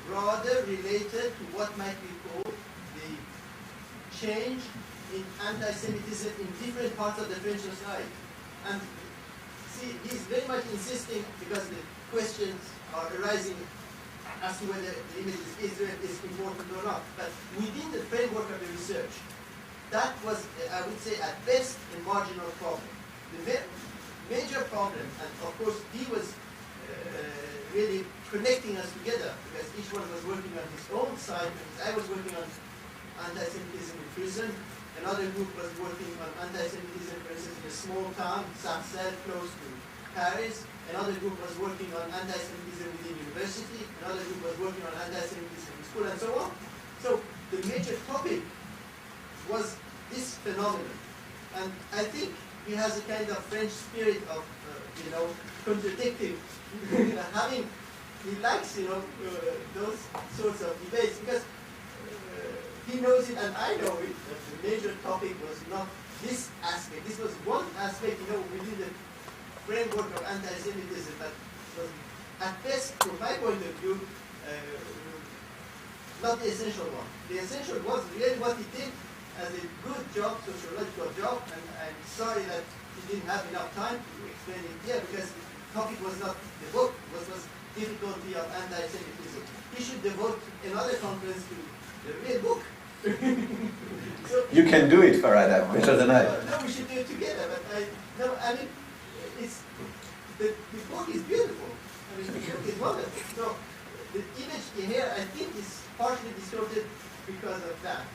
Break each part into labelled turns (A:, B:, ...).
A: rather related to what might be called the change in anti-Semitism in different parts of the French society. And see, he's very much insisting, because the questions are arising as to whether the image of Israel is important or not. But within the framework of the research, that was, I would say, at best, a marginal problem. The major problem, and of course he was really connecting us together, because each one was working on his own side. I was working on anti-Semitism in prison. Another group was working on anti-Semitism, for instance, in a small town, Sarcelles, close to Paris. Another group was working on anti-Semitism within university. Another group was working on anti-Semitism in school, and so on. So the major topic was this phenomenon. And I think he has a kind of French spirit of, contradicting, having, he likes, those sorts of debates, because he knows it and I know it, that the major topic was not this aspect. This was one aspect, within the framework of anti-Semitism, but was, at best, from my point of view, not the essential one. The essential was really what he did as a good job, sociological job, and I'm sorry that he didn't have enough time to explain it here, because the topic was not the book, was difficulty of anti-Semitism. He should devote another conference to the real book. So,
B: you can do it, Farhad, better than I.
A: No, we should do it together, but the book is beautiful. I mean, the book is wonderful. So, the image here, I think, is partially distorted because of that.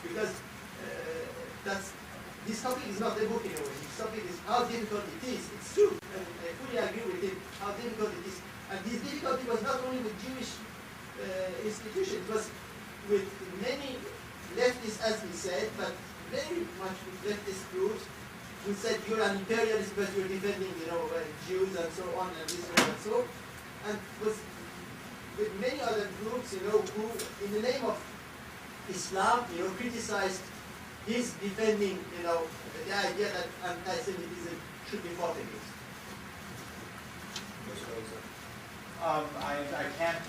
A: Because this topic is not the book in a way. This topic is how difficult it is. It's true, and I fully agree with him, how difficult it is. And this difficulty was not only with Jewish institutions, it was with many leftists, as he said, but very much with leftist groups who said you're an imperialist because you're defending, Jews and so on and Israel and so on. And was with many other groups, who, in the name of Islam, criticized his defending, the idea that anti-Semitism should be fought against.
C: I can't,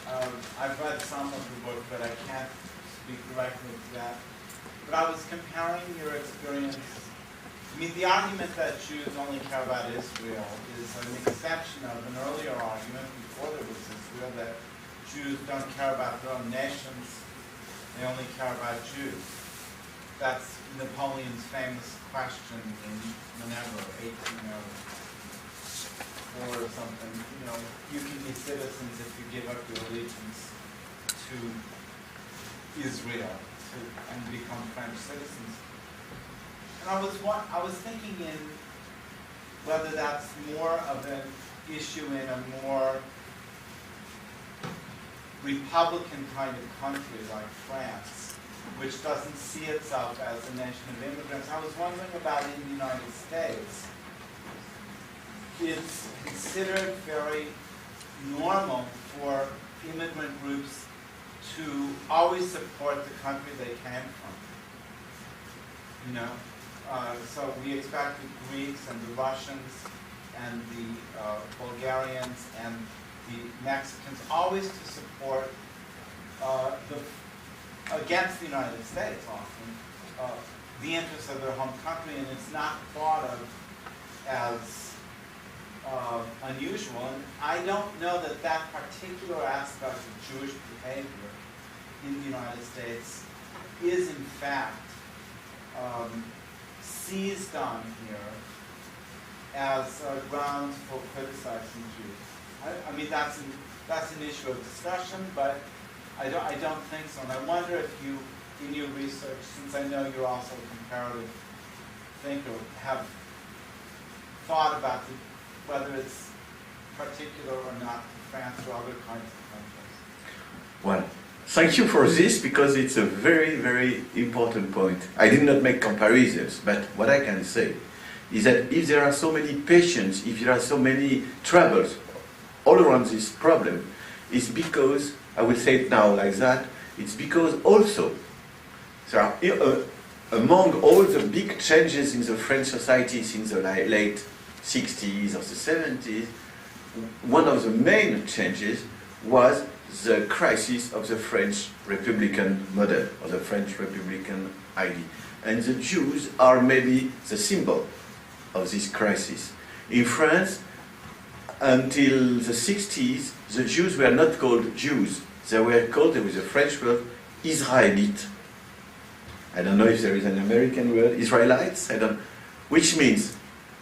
C: I've read some of the book, but I can't speak directly to that. But I was comparing your experience. I mean, the argument that Jews only care about Israel is an exception of an earlier argument before there was Israel, that Jews don't care about their own nations, they only care about Jews. That's Napoleon's famous question in whenever, 1804 or something, you can be citizens if you give up your allegiance to Israel and become French citizens. And I was thinking in whether that's more of an issue in a more Republican kind of country like France, which doesn't see itself as a nation of immigrants. I was wondering about in the United States. It's considered very normal for immigrant groups to always support the country they came from. So we expect the Greeks and the Russians and the Bulgarians and the Mexicans always to support against the United States often, the interests of their home country, and it's not thought of as unusual. And I don't know that that particular aspect of Jewish behavior in the United States is in fact seized on here as grounds for criticizing Jews. I mean, that's an issue of discussion, but I don't think so. And I wonder if you, in your research, since I know you're also a comparative thinker, have thought about whether it's particular or not to France or other kinds of countries.
B: Well, thank you for this, because it's a very, very important point. I did not make comparisons, but what I can say is that if there are so many patients, if there are so many troubles all around this problem, it's because, I will say it now like that, it's because also there are, among all the big changes in the French society since the late 60s or the 70s, one of the main changes was the crisis of the French Republican model, or the French Republican idea. And the Jews are maybe the symbol of this crisis. In France, until the 60s, the Jews were not called Jews. They were called, there was a French word, Israelite. I don't know if there is an American word, Israelites, I don't, which means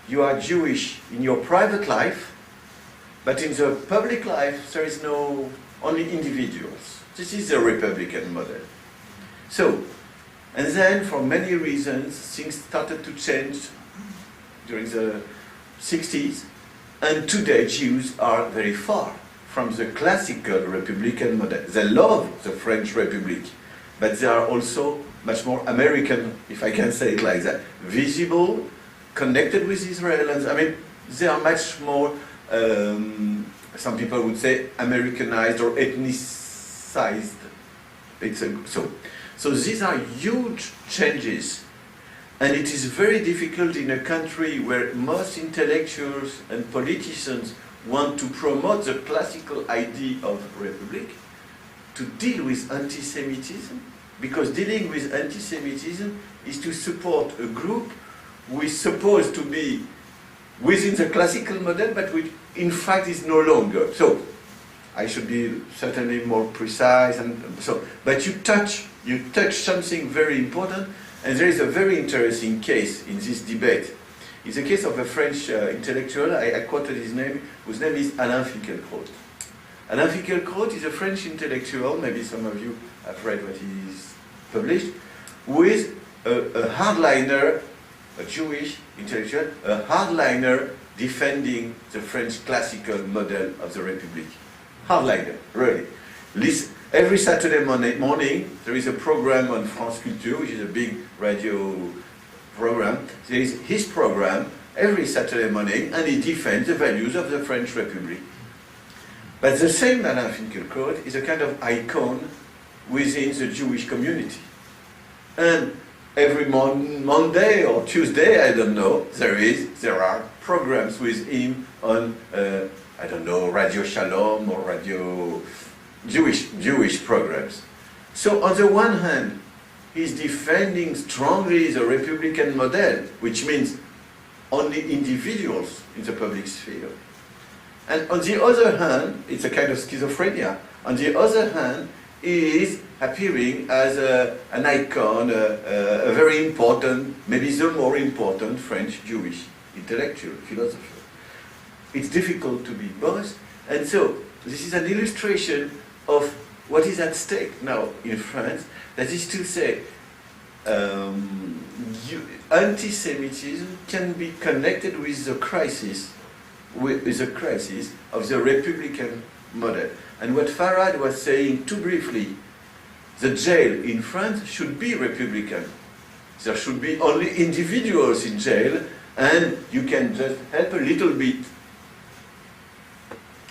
B: you are Jewish in your private life, but in the public life there is no, only individuals. This is the Republican model. So, and then for many reasons things started to change during the 60s, and today Jews are very far from the classical Republican model. They love the French Republic, but they are also much more American, if I can say it like that, visible, connected with Israel. I mean, they are much more, some people would say, Americanized or ethnicized. So these are huge changes, and it is very difficult in a country where most intellectuals and politicians want to promote the classical idea of republic, to deal with anti-Semitism, because dealing with anti-Semitism is to support a group who is supposed to be within the classical model, but which in fact is no longer. So, I should be certainly more precise, and so. But you touch something very important, and there is a very interesting case in this debate. It's a case of a French intellectual. I quoted his name, whose name is Alain Finkielkraut. Alain Finkielkraut is a French intellectual. Maybe some of you have read what he's published, who is a hardliner, a Jewish intellectual, a hardliner defending the French classical model of the Republic. Hardliner, really. Every Saturday morning, there is a program on France Culture, which is a big radio program. There is his program every Saturday morning, and he defends the values of the French Republic. But the same Alain Finkielkraut is a kind of icon within the Jewish community. And every Monday or Tuesday, I don't know, there are programs with him on, I don't know, Radio Shalom or Radio Jewish programs. So on the one hand, he's defending strongly the Republican model, which means only individuals in the public sphere. And on the other hand, it's a kind of schizophrenia. On the other hand, he is appearing as an icon, a very important, maybe the more important French Jewish intellectual, philosopher. It's difficult to be both, and so this is an illustration of what is at stake now in France. That is to say, anti-Semitism can be connected with the crisis, of the Republican model. And what Farad was saying too briefly, the jail in France should be Republican. There should be only individuals in jail, and you can just help a little bit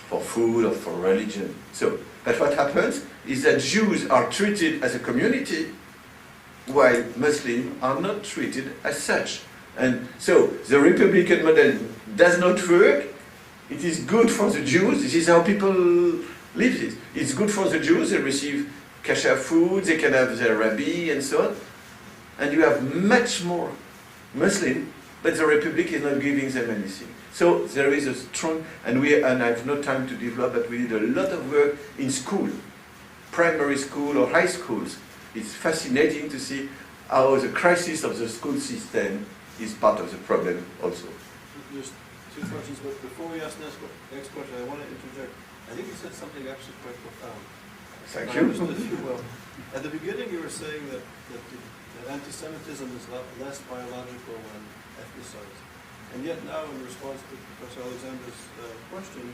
B: for food or for religion. So, but what happens is that Jews are treated as a community, while Muslims are not treated as such. And so the Republican model does not work. It is good for the Jews. This is how people live this. It's good for the Jews. They receive kosher food, they can have their rabbi and so on. And you have much more Muslim, but the Republic is not giving them anything. So there is a strong, and I have no time to develop, but we did a lot of work in school, primary school or high schools. It's fascinating to see how the crisis of the school system is part of the problem also.
D: There's two questions, but before we ask the next question, I want to interject. I think you said something actually quite profound.
B: Thank
D: I
B: you.
D: understood you well. At the beginning, you were saying that anti-Semitism is less biological when ethnicized. And yet now, in response to Professor Alexander's question,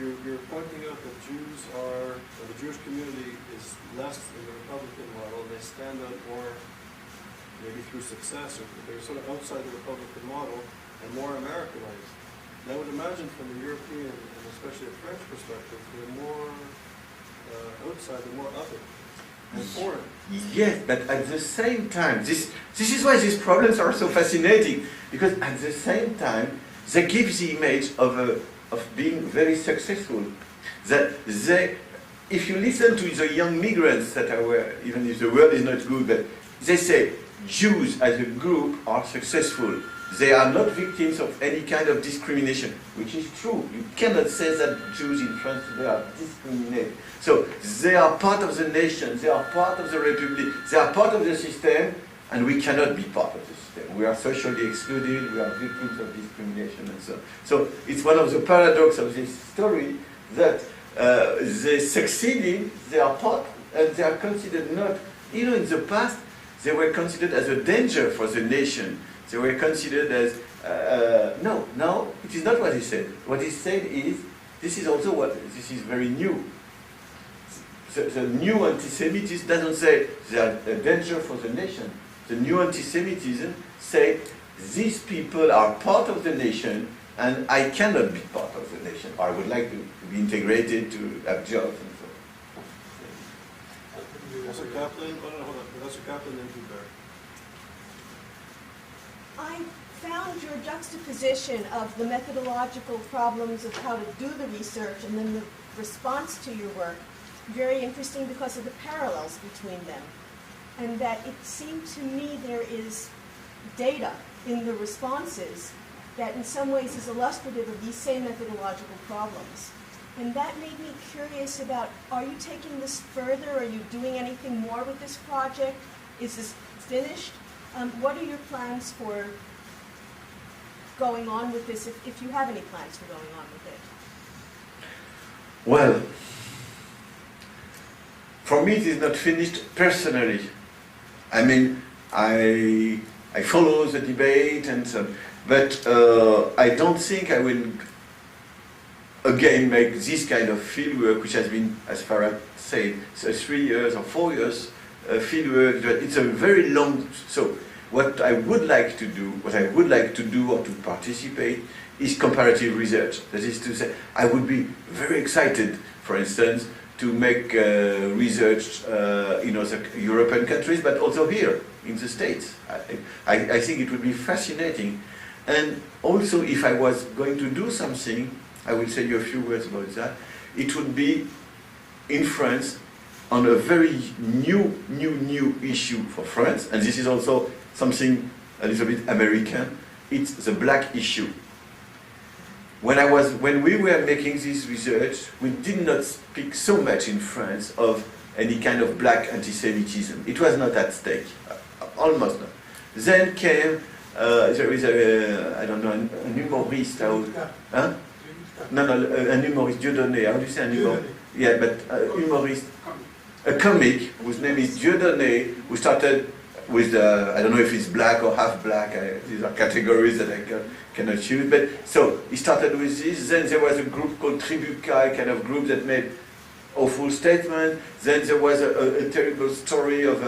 D: you're pointing out that the Jewish community is less in the Republican model, and they stand out more, maybe through success, or they're sort of outside the Republican model and more Americanized. And I would imagine from the European, and especially a French perspective, they're more outside, they're more other and foreign.
B: Yes, but at the same time, this is why these problems are so fascinating, because at the same time, they give the image of being very successful. That if you listen to the young migrants that are, even if the word is not good, but they say Jews as a group are successful. They are not victims of any kind of discrimination, which is true. You cannot say that Jews in France today are discriminated. So they are part of the nation, they are part of the republic, they are part of the system, and we cannot be part of the system. We are socially excluded, we are victims of discrimination and so on. So it's one of the paradoxes of this story that they succeeded, they are part, and they are considered not, in the past, they were considered as a danger for the nation. They were considered as, no, it is not what he said. What he said is, this is also this is very new. The new anti-Semitism doesn't say they are a danger for the nation. The new anti-Semitism say, these people are part of the nation, and I cannot be part of the nation. Or I would like to be integrated, to have jobs and so on.
D: Professor Kaplan, Professor Kaplan and Hubert.
E: I found your juxtaposition of the methodological problems of how to do the research and then the response to your work very interesting because of the parallels between them. And that it seemed to me there is data in the responses that in some ways is illustrative of these same methodological problems. And that made me curious about, are you taking this further? Are you doing anything more with this project? Is this finished? What are your plans for going on with this, if you have any plans for going on with it?
B: Well, for me it is not finished personally. I mean, I follow the debate and so on, but I don't think I will again make this kind of fieldwork, which has been, as far as said, 3 years or 4 years fieldwork. It's a very long. So what I would like to do, or to participate, is comparative research. That is to say, I would be very excited, for instance, to make research in other European countries, but also here in the States. I think it would be fascinating. And also, if I was going to do something, I will say you a few words about that. It would be in France on a very new issue for France, and this is also something a little bit American. It's the black issue. When we were making this research, we did not speak so much in France of any kind of black anti-Semitism. It was not at stake, almost not. Then came, there is I don't know, an humorist. Huh? No, un humorist, Dieudonné. How do you say un humorist? Yeah, but humorist, a comic whose name is Dieudonné, who started with, I don't know if it's black or half black, these are categories that I cannot choose, but so he started with this. Then there was a group called Tribuca, a kind of group that made awful statements. Then there was a terrible story of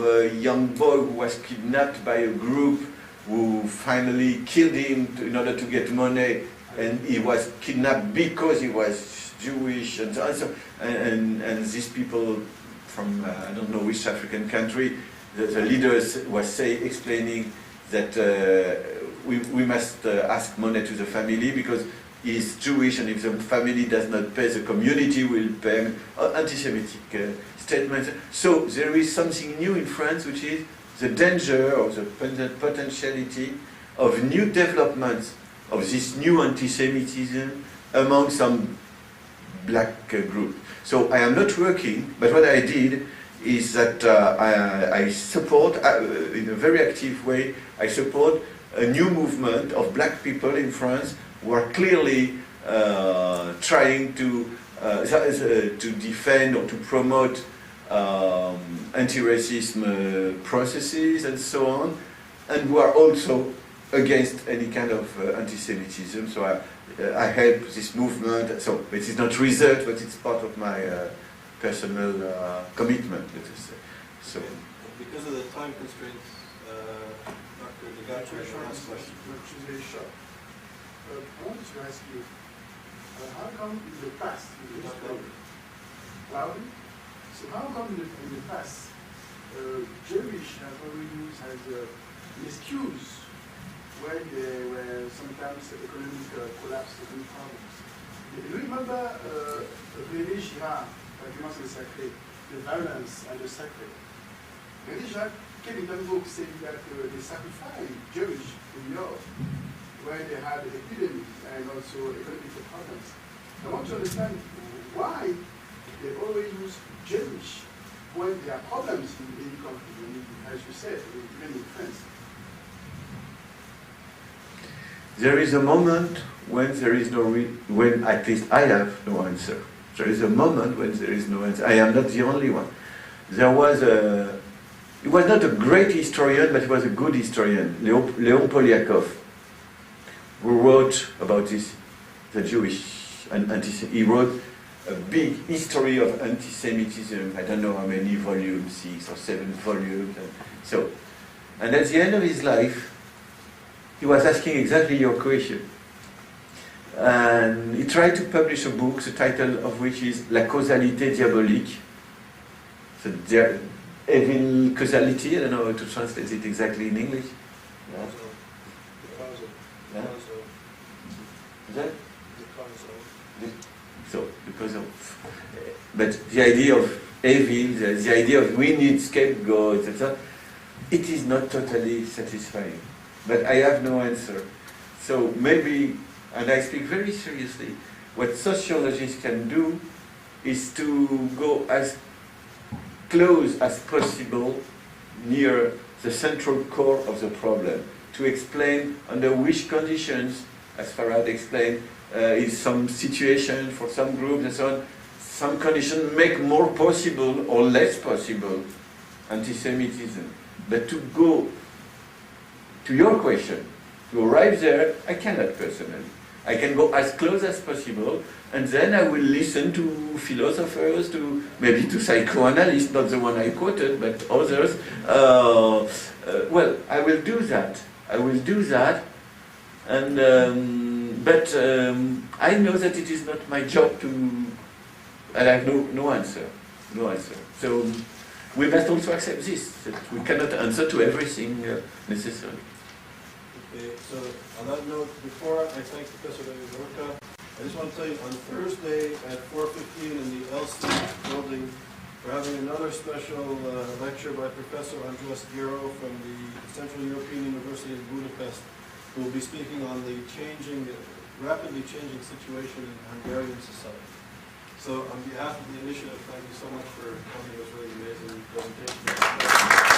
B: a young boy who was kidnapped by a group who finally killed him in order to get money, and he was kidnapped because he was Jewish, and so on. And these people from I don't know which African country, the leaders was explaining that we must ask money to the family because he's Jewish, and if the family does not pay, the community will pay. Anti-Semitic statements. So there is something new in France, which is the danger or the potentiality of new developments of this new anti-Semitism among some black group. So I am not working, but what I did is that I support, in a very active way, I support a new movement of black people in France who are clearly trying to defend or to promote anti-racism processes and so on, and who are also against any kind of anti-Semitism. So I help this movement. So it is not research, but it's part of my personal commitment, let us say. So
D: because of the time constraints, Dr. Degacho, your last question.
F: Which is very short. I wanted to ask you, how come in the past, in the history, cloudy? So how come in the past, Jewish have always used as an excuse when there were sometimes economic collapse and problems? Do you remember René Girard l'argument sur le sacré, the violence and the sacred. Really, Jacques Kellington book said that they sacrificed Jewish in Europe, where they had epidemics and also economic problems. I want to understand why they always use Jewish when there are problems in any country, as you said, even in France.
B: There is a moment when there is no, when at least I have no answer. There is a moment when there is no answer. I am not the only one. There was he was not a great historian, but he was a good historian, Leon Poliakov, who wrote about this, the Jewish, he wrote a big history of anti-Semitism. I don't know how many volumes, 6 or 7 volumes. And at the end of his life, he was asking exactly your question. And he tried to publish a book, the title of which is La causalité diabolique. So evil causality, I don't know how to translate it exactly in English. Yeah. Yeah. Is that? So, because of, but the idea of evil, the idea of we need scapegoats, etc., it is not totally satisfying. But I have no answer. So maybe, and I speak very seriously, what sociologists can do is to go as close as possible near the central core of the problem, to explain under which conditions, as Farad explained, in some situation for some groups and so on, some conditions make more possible or less possible anti-Semitism. But to go to your question, to arrive there, I cannot personally. I can go as close as possible, and then I will listen to philosophers, to maybe to psychoanalysts, not the one I quoted, but others. Well, I will do that. I will do that, and but I know that it is not my job to, and I have no answer, no answer. So we must also accept this, that we cannot answer to everything necessary.
D: Okay, so on that note, before I thank Professor Wieviorka, I just want to tell you on Thursday at 4:15 in the LC building, we're having another special lecture by Professor Andreas Gero from the Central European University of Budapest, who will be speaking on the rapidly changing situation in Hungarian society. So on behalf of the initiative, thank you so much for coming. It was really amazing presentation.